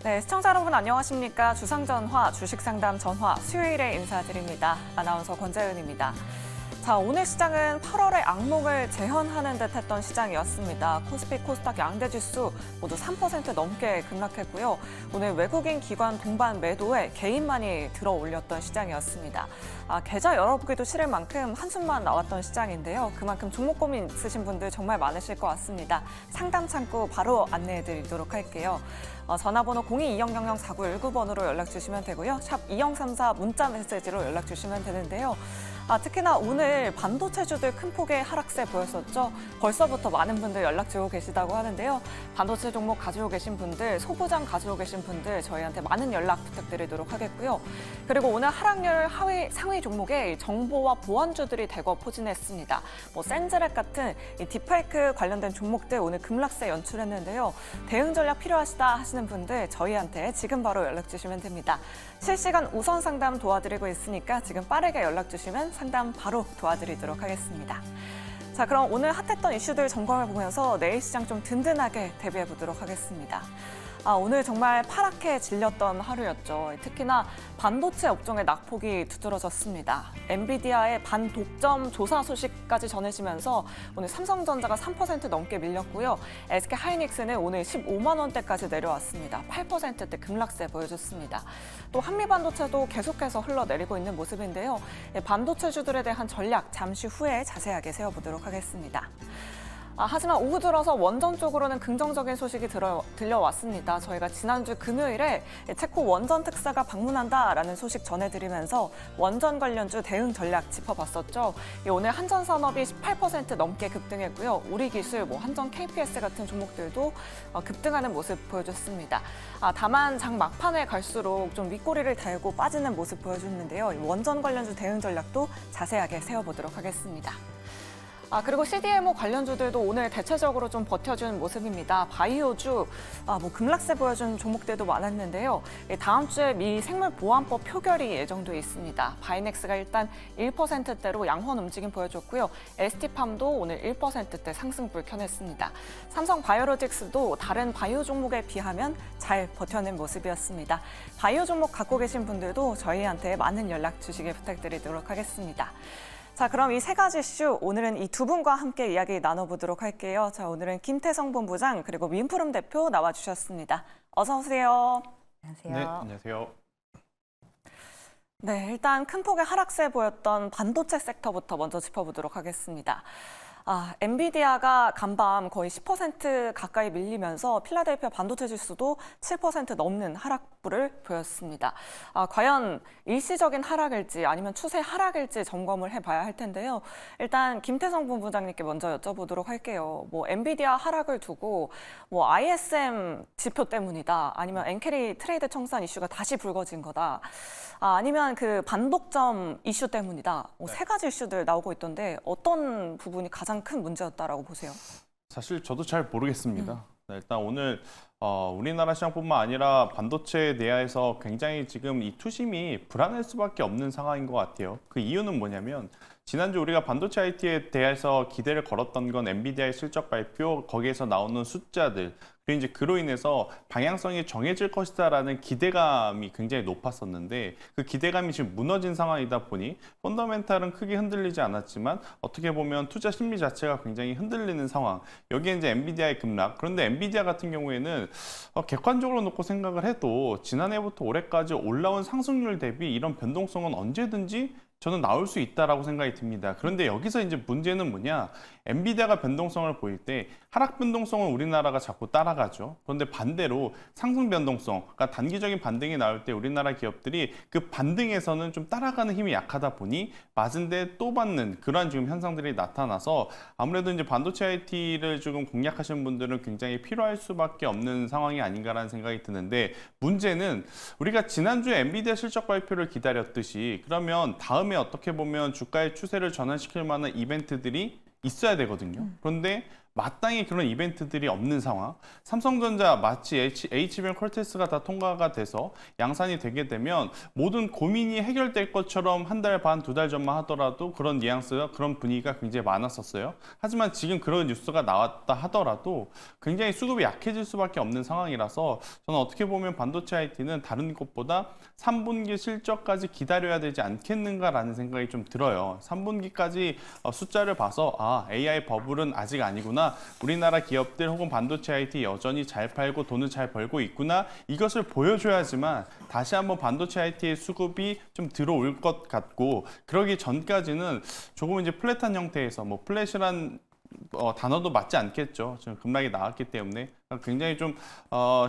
네, 시청자 여러분 안녕하십니까? 주상전화, 주식상담 전화 수요일에 인사드립니다. 아나운서 권재은입니다. 자, 오늘 시장은 8월의 악몽을 재현하는 듯했던 시장이었습니다. 코스피, 코스닥 양대지수 모두 3% 넘게 급락했고요. 오늘 외국인 기관 동반 매도에 개인만이 들어올렸던 시장이었습니다. 계좌 열어보기도 싫을 만큼 한숨만 나왔던 시장인데요. 그만큼 종목 고민 있으신 분들 정말 많으실 것 같습니다. 상담 창구 바로 안내해드리도록 할게요. 전화번호 0220004919번으로 연락 주시면 되고요. 샵 2034 문자 메시지로 연락 주시면 되는데요. 특히나 오늘 반도체주들 큰 폭의 하락세 보였었죠. 벌써부터 많은 분들 연락 주고 계시다고 하는데요. 반도체 종목 가지고 계신 분들, 소부장 가지고 계신 분들 저희한테 많은 연락 부탁드리도록 하겠고요. 그리고 오늘 하락률 상위 종목에 정보와 보안주들이 대거 포진했습니다. 센즈랩 같은 이 딥페이크 관련된 종목들 오늘 급락세 연출했는데요. 대응 전략 필요하시다 하시는 분들 저희한테 지금 바로 연락 주시면 됩니다. 실시간 우선 상담 도와드리고 있으니까 지금 빠르게 연락 주시면 상담 바로 도와드리도록 하겠습니다. 자, 그럼 오늘 핫했던 이슈들 점검해 보면서 내일 시장 좀 든든하게 대비해 보도록 하겠습니다. 오늘 정말 파랗게 질렸던 하루였죠. 특히나 반도체 업종의 낙폭이 두드러졌습니다. 엔비디아의 반독점 조사 소식까지 전해지면서 오늘 삼성전자가 3% 넘게 밀렸고요. SK하이닉스는 오늘 15만 원대까지 내려왔습니다. 8%대 급락세 보여줬습니다. 또 한미반도체도 계속해서 흘러내리고 있는 모습인데요. 반도체주들에 대한 전략 잠시 후에 자세하게 세워보도록 하겠습니다. 하지만 오후 들어서 원전 쪽으로는 긍정적인 소식이 들려왔습니다. 저희가 지난주 금요일에 체코 원전 특사가 방문한다라는 소식 전해드리면서 원전 관련주 대응 전략 짚어봤었죠. 오늘 한전산업이 18% 넘게 급등했고요. 우리기술, 한전 KPS 같은 종목들도 급등하는 모습 보여줬습니다. 다만 장 막판에 갈수록 좀 윗꼬리를 달고 빠지는 모습 보여줬는데요. 원전 관련주 대응 전략도 자세하게 세워보도록 하겠습니다. 그리고 CDMO 관련주들도 오늘 대체적으로 좀 버텨준 모습입니다. 바이오주, 급락세 보여준 종목들도 많았는데요. 다음 주에 미 생물보안법 표결이 예정돼 있습니다. 바이넥스가 일단 1%대로 양호한 움직임 보여줬고요. ST팜도 오늘 1%대 상승불 켜냈습니다. 삼성바이오로직스도 다른 바이오 종목에 비하면 잘 버텨낸 모습이었습니다. 바이오 종목 갖고 계신 분들도 저희한테 많은 연락 주시길 부탁드리도록 하겠습니다. 자, 그럼 이 세 가지 이슈 오늘은 이 두 분과 함께 이야기 나눠보도록 할게요. 자, 오늘은 김태성 본부장 그리고 윈프름 대표 나와주셨습니다. 어서 오세요. 안녕하세요. 네, 안녕하세요. 네, 일단 큰 폭의 하락세 보였던 반도체 섹터부터 먼저 짚어보도록 하겠습니다. 엔비디아가 간밤 거의 10% 가까이 밀리면서 필라델피아 반도체 지수도 7% 넘는 하락부를 보였습니다. 과연 일시적인 하락일지 아니면 추세 하락일지 점검을 해봐야 할 텐데요. 일단 김태성 본부장님께 먼저 여쭤보도록 할게요. 엔비디아 하락을 두고 ISM 지표 때문이다, 아니면 엔캐리 트레이드 청산 이슈가 다시 불거진 거다, 아니면 그 반독점 이슈 때문이다. 세 가지 이슈들 나오고 있던데 어떤 부분이 가장 큰 문제였다라고 보세요? 사실 저도 잘 모르겠습니다. 일단 오늘 우리나라 시장뿐만 아니라 반도체 내야에서 굉장히 지금 이 투심이 불안할 수밖에 없는 상황인 것 같아요. 그 이유는 뭐냐면 지난주 우리가 반도체 IT에 대해서 기대를 걸었던 건 엔비디아의 실적 발표, 거기에서 나오는 숫자들, 그리고 이제 그로 인해서 방향성이 정해질 것이다라는 기대감이 굉장히 높았었는데 그 기대감이 지금 무너진 상황이다 보니 펀더멘탈은 크게 흔들리지 않았지만 어떻게 보면 투자 심리 자체가 굉장히 흔들리는 상황. 여기에 이제 엔비디아의 급락. 그런데 엔비디아 같은 경우에는 객관적으로 놓고 생각을 해도 지난해부터 올해까지 올라온 상승률 대비 이런 변동성은 언제든지 저는 나올 수 있다라고 생각이 듭니다. 그런데 여기서 이제 문제는 뭐냐? 엔비디아가 변동성을 보일 때 하락 변동성은 우리나라가 자꾸 따라가죠. 그런데 반대로 상승 변동성, 그러니까 단기적인 반등이 나올 때 우리나라 기업들이 그 반등에서는 좀 따라가는 힘이 약하다 보니 맞은 데 또 받는 그러한 지금 현상들이 나타나서 아무래도 이제 반도체 IT를 지금 공략하시는 분들은 굉장히 필요할 수밖에 없는 상황이 아닌가라는 생각이 드는데 문제는 우리가 지난주에 엔비디아 실적 발표를 기다렸듯이 그러면 다음에 어떻게 보면 주가의 추세를 전환시킬 만한 이벤트들이 있어야 되거든요. 그런데 마땅히 그런 이벤트들이 없는 상황. 삼성전자 마치 HBM 콜테스가 다 통과가 돼서 양산이 되게 되면 모든 고민이 해결될 것처럼 한 달 반, 두 달 전만 하더라도 그런 뉘앙스가 그런 분위기가 굉장히 많았었어요. 하지만 지금 그런 뉴스가 나왔다 하더라도 굉장히 수급이 약해질 수밖에 없는 상황이라서 저는 어떻게 보면 반도체 IT는 다른 것보다 3분기 실적까지 기다려야 되지 않겠는가라는 생각이 좀 들어요. 3분기까지 숫자를 봐서 AI 버블은 아직 아니구나. 우리나라 기업들 혹은 반도체 IT 여전히 잘 팔고 돈을 잘 벌고 있구나. 이것을 보여줘야지만 다시 한번 반도체 IT의 수급이 좀 들어올 것 같고 그러기 전까지는 조금 이제 플랫한 형태에서 뭐 플랫이란 단어도 맞지 않겠죠. 지금 급락이 나왔기 때문에 굉장히 좀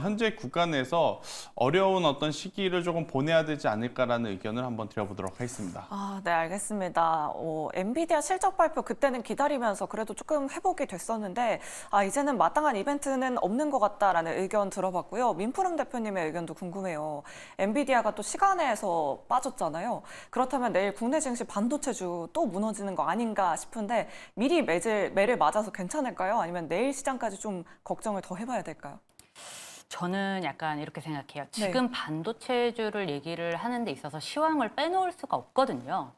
현재 구간에서 어려운 어떤 시기를 조금 보내야 되지 않을까라는 의견을 한번 드려보도록 하겠습니다. 네, 알겠습니다. 엔비디아 실적 발표 그때는 기다리면서 그래도 조금 회복이 됐었는데 이제는 마땅한 이벤트는 없는 것 같다라는 의견 들어봤고요. 민푸름 대표님의 의견도 궁금해요. 엔비디아가 또 시간에서 빠졌잖아요. 그렇다면 내일 국내 증시 반도체주 또 무너지는 거 아닌가 싶은데 미리 매를 맞아서 괜찮을까요? 아니면 내일 시장까지 좀 걱정을 더 해봐야 될까요? 저는 약간 이렇게 생각해요. 지금 반도체주를 얘기를 하는 데 있어서 시황을 빼놓을 수가 없거든요.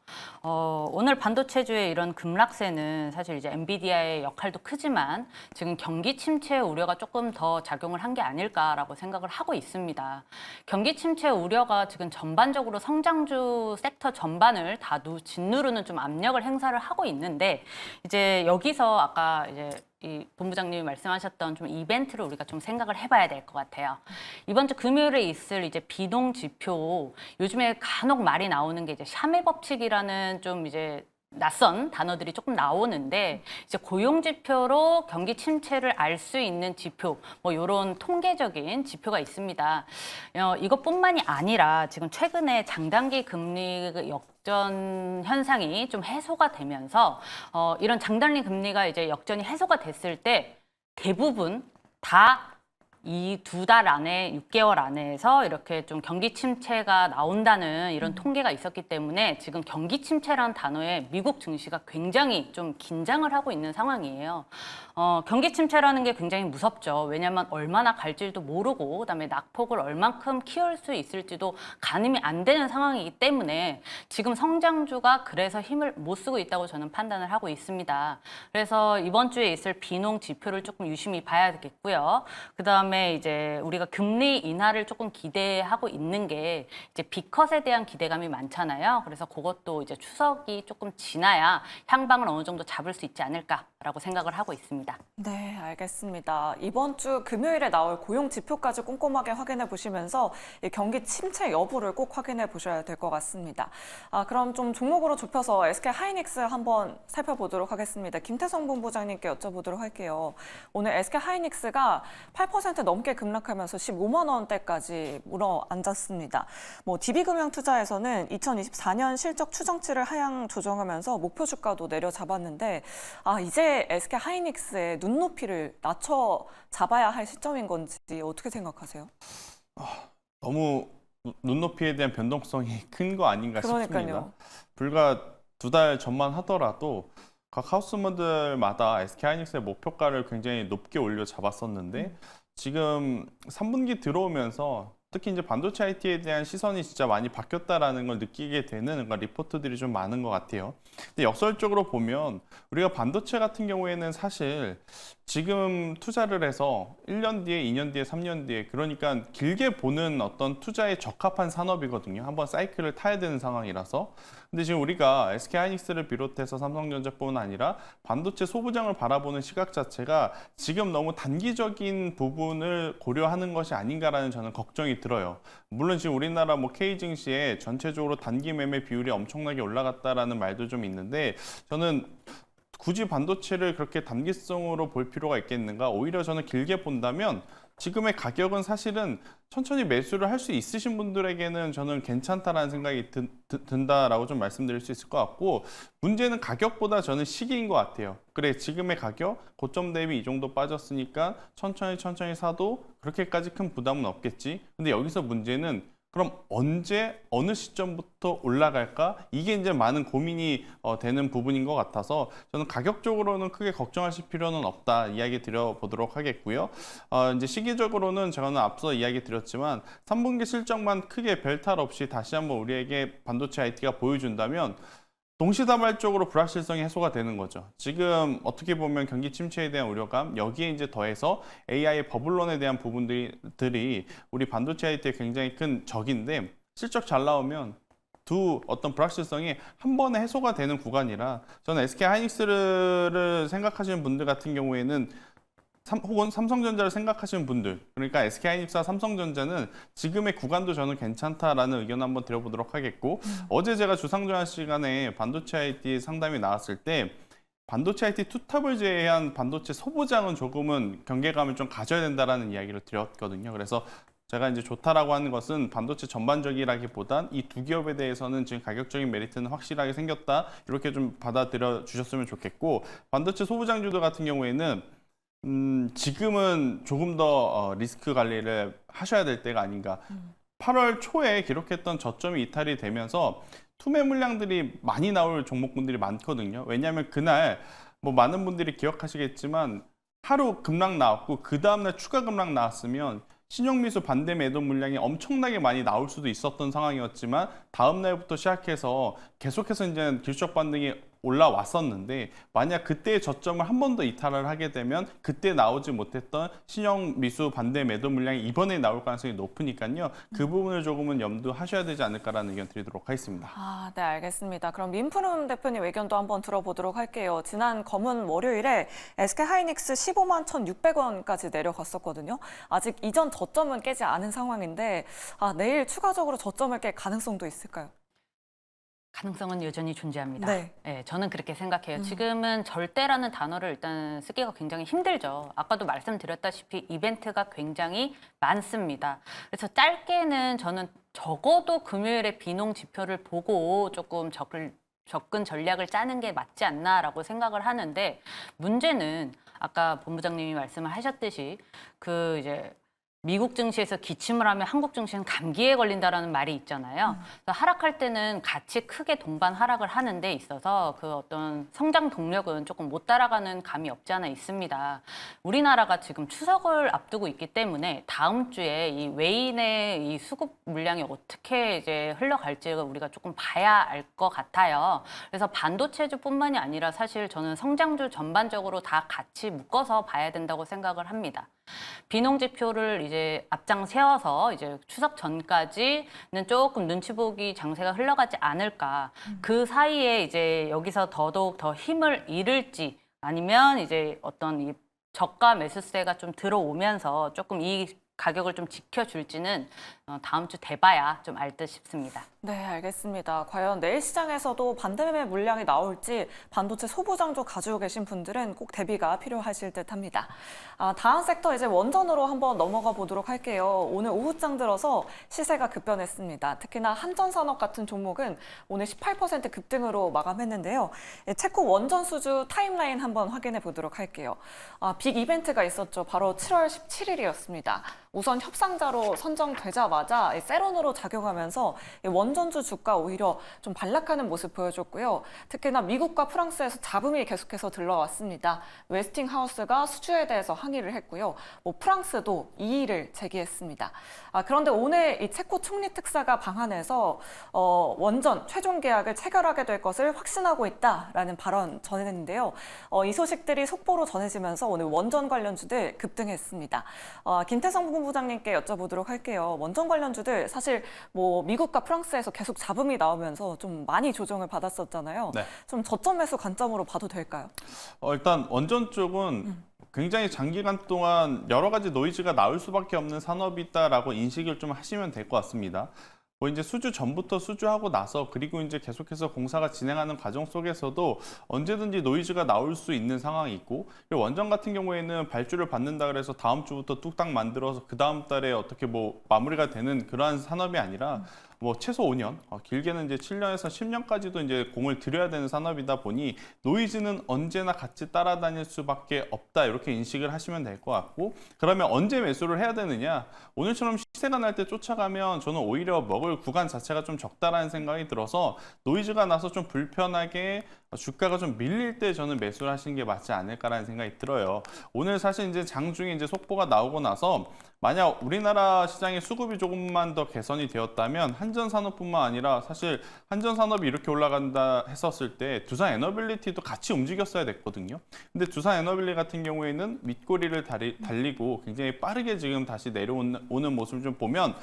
오늘 반도체주의 이런 급락세는 사실 이제 엔비디아의 역할도 크지만 지금 경기 침체 우려가 조금 더 작용을 한 게 아닐까라고 생각을 하고 있습니다. 경기 침체 우려가 지금 전반적으로 성장주 섹터 전반을 다 짓누르는 좀 압력을 행사를 하고 있는데 이제 여기서 아까 이제 이 본부장님이 말씀하셨던 좀 이벤트를 우리가 좀 생각을 해봐야 될 것 같아요. 이번 주 금요일에 있을 이제 비농 지표, 요즘에 간혹 말이 나오는 게 이제 샤메 법칙이라는 좀 이제 낯선 단어들이 조금 나오는데 이제 고용 지표로 경기 침체를 알 수 있는 지표, 뭐 이런 통계적인 지표가 있습니다. 이것뿐만이 아니라 지금 최근에 장단기 금리 역전 현상이 좀 해소가 되면서 이런 장단기 금리가 이제 역전이 해소가 됐을 때 대부분 다 이 2달 안에 6개월 안에서 이렇게 좀 경기 침체가 나온다는 이런 통계가 있었기 때문에 지금 경기 침체라는 단어에 미국 증시가 굉장히 좀 긴장을 하고 있는 상황이에요. 경기 침체라는 게 굉장히 무섭죠. 왜냐하면 얼마나 갈지도 모르고 그다음에 낙폭을 얼만큼 키울 수 있을지도 가늠이 안 되는 상황이기 때문에 지금 성장주가 그래서 힘을 못 쓰고 있다고 저는 판단을 하고 있습니다. 그래서 이번 주에 있을 비농 지표를 조금 유심히 봐야겠고요. 그다음에 이제 우리가 금리 인하를 조금 기대하고 있는 게 이제 B컷에 대한 기대감이 많잖아요. 그래서 그것도 이제 추석이 조금 지나야 향방을 어느 정도 잡을 수 있지 않을까라고 생각을 하고 있습니다. 네, 알겠습니다. 이번 주 금요일에 나올 고용 지표까지 꼼꼼하게 확인해 보시면서 이 경기 침체 여부를 꼭 확인해 보셔야 될 것 같습니다. 그럼 좀 종목으로 좁혀서 SK 하이닉스 한번 살펴보도록 하겠습니다. 김태성 본부장님께 여쭤보도록 할게요. 오늘 SK 하이닉스가 8% 넘게 급락하면서 15만 원대까지 물어앉았습니다. DB금융투자에서는 2024년 실적 추정치를 하향 조정하면서 목표 주가도 내려잡았는데 이제 SK 하이닉스의 눈높이를 낮춰 잡아야 할 시점인 건지 어떻게 생각하세요? 너무 눈높이에 대한 변동성이 큰 거 아닌가 싶습니다. 그러니까요. 불과 2달 전만 하더라도 각 하우스분들마다 SK하이닉스의 목표가를 굉장히 높게 올려 잡았었는데 지금 3분기 들어오면서 특히 이제 반도체 IT에 대한 시선이 진짜 많이 바뀌었다라는 걸 느끼게 되는 리포트들이 좀 많은 것 같아요. 근데 역설적으로 보면 우리가 반도체 같은 경우에는 사실 지금 투자를 해서 1년 뒤에, 2년 뒤에, 3년 뒤에 그러니까 길게 보는 어떤 투자에 적합한 산업이거든요. 한번 사이클을 타야 되는 상황이라서. 근데 지금 우리가 SK하이닉스를 비롯해서 삼성전자뿐 아니라 반도체 소부장을 바라보는 시각 자체가 지금 너무 단기적인 부분을 고려하는 것이 아닌가라는 저는 걱정이 들어요. 물론 지금 우리나라 K 증시에 전체적으로 단기 매매 비율이 엄청나게 올라갔다라는 말도 좀 있는데 저는 굳이 반도체를 그렇게 단기성으로 볼 필요가 있겠는가? 오히려 저는 길게 본다면 지금의 가격은 사실은 천천히 매수를 할 수 있으신 분들에게는 저는 괜찮다라는 생각이 든다라고 좀 말씀드릴 수 있을 것 같고 문제는 가격보다 저는 시기인 것 같아요. 그래 지금의 가격 고점 대비 이 정도 빠졌으니까 천천히 사도 그렇게까지 큰 부담은 없겠지. 근데 여기서 문제는 그럼 언제 어느 시점부터 올라갈까? 이게 이제 많은 고민이 되는 부분인 것 같아서 저는 가격적으로는 크게 걱정하실 필요는 없다 이야기 드려보도록 하겠고요. 이제 시기적으로는 저는 앞서 이야기 드렸지만 3분기 실적만 크게 별탈 없이 다시 한번 우리에게 반도체 IT가 보여준다면 동시다발적으로 불확실성이 해소가 되는 거죠. 지금 어떻게 보면 경기 침체에 대한 우려감, 여기에 이제 더해서 AI 버블론에 대한 부분들이 우리 반도체 IT에 굉장히 큰 적인데 실적 잘 나오면 두 어떤 불확실성이 한 번에 해소가 되는 구간이라 저는 SK 하이닉스를 생각하시는 분들 같은 경우에는 혹은 삼성전자를 생각하시는 분들, 그러니까 SK하이닉스와 삼성전자는 지금의 구간도 저는 괜찮다라는 의견 한번 드려보도록 하겠고 어제 제가 주상전환 시간에 반도체 IT 상담이 나왔을 때 반도체 IT 투탑을 제외한 반도체 소부장은 조금은 경계감을 좀 가져야 된다라는 이야기를 드렸거든요. 그래서 제가 이제 좋다라고 하는 것은 반도체 전반적이라기보단 이 두 기업에 대해서는 지금 가격적인 메리트는 확실하게 생겼다 이렇게 좀 받아들여 주셨으면 좋겠고 반도체 소부장주들 같은 경우에는 지금은 조금 더 리스크 관리를 하셔야 될 때가 아닌가. 8월 초에 기록했던 저점이 이탈이 되면서 투매 물량들이 많이 나올 종목군들이 많거든요. 왜냐하면 그날 뭐 많은 분들이 기억하시겠지만 하루 급락 나왔고 그 다음날 추가 급락 나왔으면 신용미수 반대 매도 물량이 엄청나게 많이 나올 수도 있었던 상황이었지만 다음 날부터 시작해서 계속해서 이제 길적 반등이 올라왔었는데 만약 그때의 저점을 한 번 더 이탈을 하게 되면 그때 나오지 못했던 신용미수 반대 매도 물량이 이번에 나올 가능성이 높으니까요. 그 부분을 조금은 염두하셔야 되지 않을까라는 의견 드리도록 하겠습니다. 네, 알겠습니다. 그럼 민푸른 대표님 의견도 한번 들어보도록 할게요. 지난 검은 월요일에 SK하이닉스 15만 1,600원까지 내려갔었거든요. 아직 이전 저점은 깨지 않은 상황인데 내일 추가적으로 저점을 깰 가능성도 있을까요? 가능성은 여전히 존재합니다. 네. 네, 저는 그렇게 생각해요. 지금은 절대라는 단어를 일단 쓰기가 굉장히 힘들죠. 아까도 말씀드렸다시피 이벤트가 굉장히 많습니다. 그래서 짧게는 저는 적어도 금요일에 비농 지표를 보고 조금 접근 전략을 짜는 게 맞지 않나라고 생각을 하는데 문제는 아까 본부장님이 말씀을 하셨듯이 이제 미국 증시에서 기침을 하면 한국 증시는 감기에 걸린다라는 말이 있잖아요. 그래서 하락할 때는 같이 크게 동반 하락을 하는 데 있어서 그 어떤 성장 동력은 조금 못 따라가는 감이 없지 않아 있습니다. 우리나라가 지금 추석을 앞두고 있기 때문에 다음 주에 이 외인의 이 수급 물량이 어떻게 이제 흘러갈지를 우리가 조금 봐야 알 것 같아요. 그래서 반도체주뿐만이 아니라 사실 저는 성장주 전반적으로 다 같이 묶어서 봐야 된다고 생각을 합니다. 비농지표를 이제 앞장 세워서 이제 추석 전까지는 조금 눈치 보기 장세가 흘러가지 않을까. 그 사이에 이제 여기서 더더욱 더 힘을 잃을지 아니면 이제 어떤 이 저가 매수세가 좀 들어오면서 조금 이 가격을 좀 지켜줄지는 다음 주 돼봐야 좀 알 듯 싶습니다. 네, 알겠습니다. 과연 내일 시장에서도 반대매 물량이 나올지 반도체 소부장주 가지고 계신 분들은 꼭 대비가 필요하실 듯합니다. 다음 섹터 이제 원전으로 한번 넘어가 보도록 할게요. 오늘 오후장 들어서 시세가 급변했습니다. 특히나 한전산업 같은 종목은 오늘 18% 급등으로 마감했는데요. 체코 원전 수주 타임라인 한번 확인해 보도록 할게요. 빅 이벤트가 있었죠. 바로 7월 17일이었습니다. 우선 협상자로 선정되자마자 세론으로 작용하면서 원전주 주가 오히려 좀 반락하는 모습 보여줬고요. 특히나 미국과 프랑스에서 잡음이 계속해서 들러왔습니다. 웨스팅하우스가 수주에 대해서 항의를 했고요. 프랑스도 이의를 제기했습니다. 그런데 오늘 이 체코 총리 특사가 방한해서 원전 최종 계약을 체결하게 될 것을 확신하고 있다라는 발언 전했는데요. 이 소식들이 속보로 전해지면서 오늘 원전 관련주들 급등했습니다. 김태성 본부장님께 여쭤보도록 할게요. 원전 관련주들 사실 미국과 프랑스에서 계속 잡음이 나오면서 좀 많이 조정을 받았었잖아요. 네. 좀 저점 매수 관점으로 봐도 될까요? 일단 원전 쪽은 굉장히 장기간 동안 여러 가지 노이즈가 나올 수밖에 없는 산업이 있다라고 인식을 좀 하시면 될 것 같습니다. 이제 수주 전부터 수주하고 나서 그리고 이제 계속해서 공사가 진행하는 과정 속에서도 언제든지 노이즈가 나올 수 있는 상황이 있고 원전 같은 경우에는 발주를 받는다 그래서 다음 주부터 뚝딱 만들어서 그 다음 달에 어떻게 마무리가 되는 그러한 산업이 아니라 뭐 최소 5년, 길게는 이제 7년에서 10년까지도 이제 공을 들여야 되는 산업이다 보니 노이즈는 언제나 같이 따라다닐 수밖에 없다 이렇게 인식을 하시면 될 것 같고, 그러면 언제 매수를 해야 되느냐? 오늘처럼 시세가 날 때 쫓아가면 저는 오히려 먹을 구간 자체가 좀 적다라는 생각이 들어서 노이즈가 나서 좀 불편하게 주가가 좀 밀릴 때 저는 매수를 하시는 게 맞지 않을까라는 생각이 들어요. 오늘 사실 이제 장중에 이제 속보가 나오고 나서 만약 우리나라 시장의 수급이 조금만 더 개선이 되었다면 한전산업뿐만 아니라 사실 한전산업이 이렇게 올라간다 했었을 때 두산 에너빌리티도 같이 움직였어야 됐거든요. 근데 두산 에너빌리 같은 경우에는 밑꼬리를 달리고 굉장히 빠르게 지금 다시 내려오는 모습을 좀 보면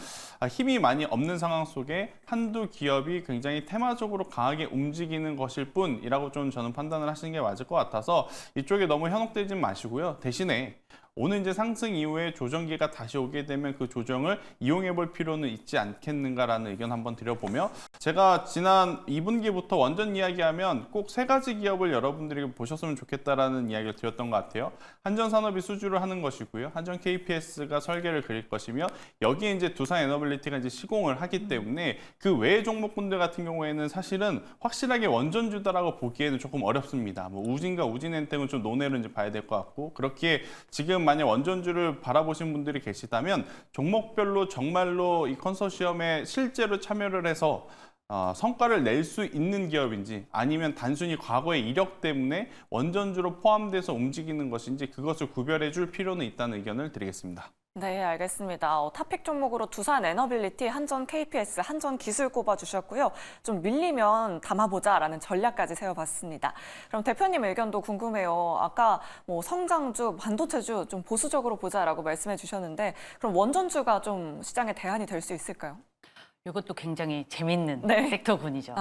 힘이 많이 없는 상황 속에 한두 기업이 굉장히 테마적으로 강하게 움직이는 것일 뿐이라고 좀 저는 판단을 하시는 게 맞을 것 같아서 이쪽에 너무 현혹되지 마시고요. 대신에 오늘 이제 상승 이후에 조정기가 다시 오게 되면 그 조정을 이용해 볼 필요는 있지 않겠는가라는 의견 한번 드려보며, 제가 지난 2분기부터 원전 이야기하면 꼭 3가지 기업을 여러분들이 보셨으면 좋겠다라는 이야기를 드렸던 것 같아요. 한전산업이 수주를 하는 것이고요. 한전 KPS가 설계를 그릴 것이며, 여기에 이제 두산 에너빌리티가 이제 시공을 하기 때문에 그 외의 종목군들 같은 경우에는 사실은 확실하게 원전주다라고 보기에는 조금 어렵습니다. 뭐 우진과 우진엔텍은 좀 논외로 이제 봐야 될 것 같고, 그렇기에 지금 만약 원전주를 바라보신 분들이 계시다면 종목별로 정말로 이 컨소시엄에 실제로 참여를 해서 성과를 낼 수 있는 기업인지, 아니면 단순히 과거의 이력 때문에 원전주로 포함돼서 움직이는 것인지 그것을 구별해 줄 필요는 있다는 의견을 드리겠습니다. 네, 알겠습니다. 타픽 종목으로 두산 에너빌리티, 한전 KPS, 한전 기술 꼽아주셨고요. 좀 밀리면 담아보자라는 전략까지 세워봤습니다. 그럼 대표님 의견도 궁금해요. 아까 뭐 성장주, 반도체주 좀 보수적으로 보자라고 말씀해 주셨는데, 그럼 원전주가 좀 시장의 대안이 될 수 있을까요? 이것도 굉장히 재밌는 네. 섹터군이죠.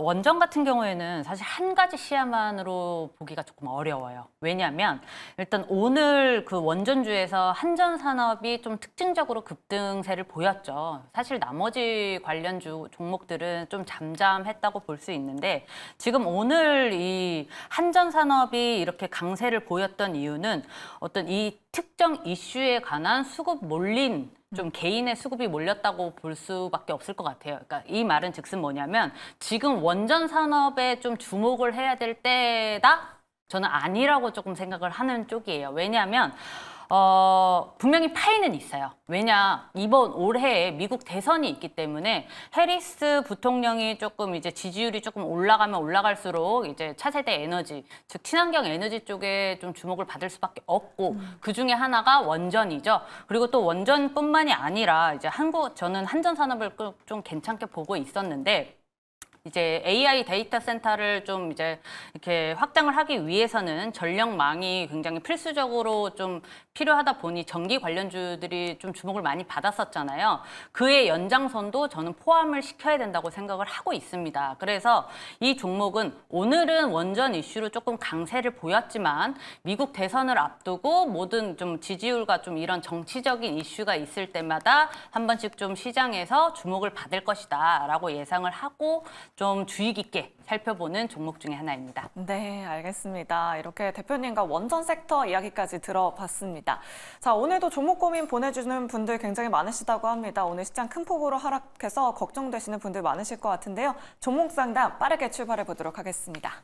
원전 같은 경우에는 사실 한 가지 시야만으로 보기가 조금 어려워요. 왜냐하면 일단 오늘 그 원전주에서 한전산업이 좀 특징적으로 급등세를 보였죠. 사실 나머지 관련주 종목들은 좀 잠잠했다고 볼 수 있는데, 지금 오늘 이 한전산업이 이렇게 강세를 보였던 이유는 어떤 이 특정 이슈에 관한 수급 몰린, 좀 개인의 수급이 몰렸다고 볼 수밖에 없을 것 같아요. 그러니까 이 말은 즉슨 뭐냐면, 지금 원전 산업에 좀 주목을 해야 될 때다? 저는 아니라고 조금 생각을 하는 쪽이에요. 왜냐하면 분명히 파이는 있어요. 왜냐, 이번 올해에 미국 대선이 있기 때문에 해리스 부통령이 조금 이제 지지율이 조금 올라가면 올라갈수록 이제 차세대 에너지, 즉 친환경 에너지 쪽에 좀 주목을 받을 수밖에 없고, 그 중에 하나가 원전이죠. 그리고 또 원전뿐만이 아니라 이제 저는 한전 산업을 좀 괜찮게 보고 있었는데, 이제 AI 데이터 센터를 좀 이제 이렇게 확장을 하기 위해서는 전력망이 굉장히 필수적으로 좀 필요하다 보니 전기 관련주들이 좀 주목을 많이 받았었잖아요. 그의 연장선도 저는 포함을 시켜야 된다고 생각을 하고 있습니다. 그래서 이 종목은 오늘은 원전 이슈로 조금 강세를 보였지만, 미국 대선을 앞두고 모든 좀 지지율과 좀 이런 정치적인 이슈가 있을 때마다 한 번씩 좀 시장에서 주목을 받을 것이다 라고 예상을 하고 좀 주의 깊게 살펴보는 종목 중에 하나입니다. 네, 알겠습니다. 이렇게 대표님과 원전 섹터 이야기까지 들어봤습니다. 자, 오늘도 종목 고민 보내주는 분들 굉장히 많으시다고 합니다. 오늘 시장 큰 폭으로 하락해서 걱정되시는 분들 많으실 것 같은데요. 종목 상담 빠르게 출발해 보도록 하겠습니다.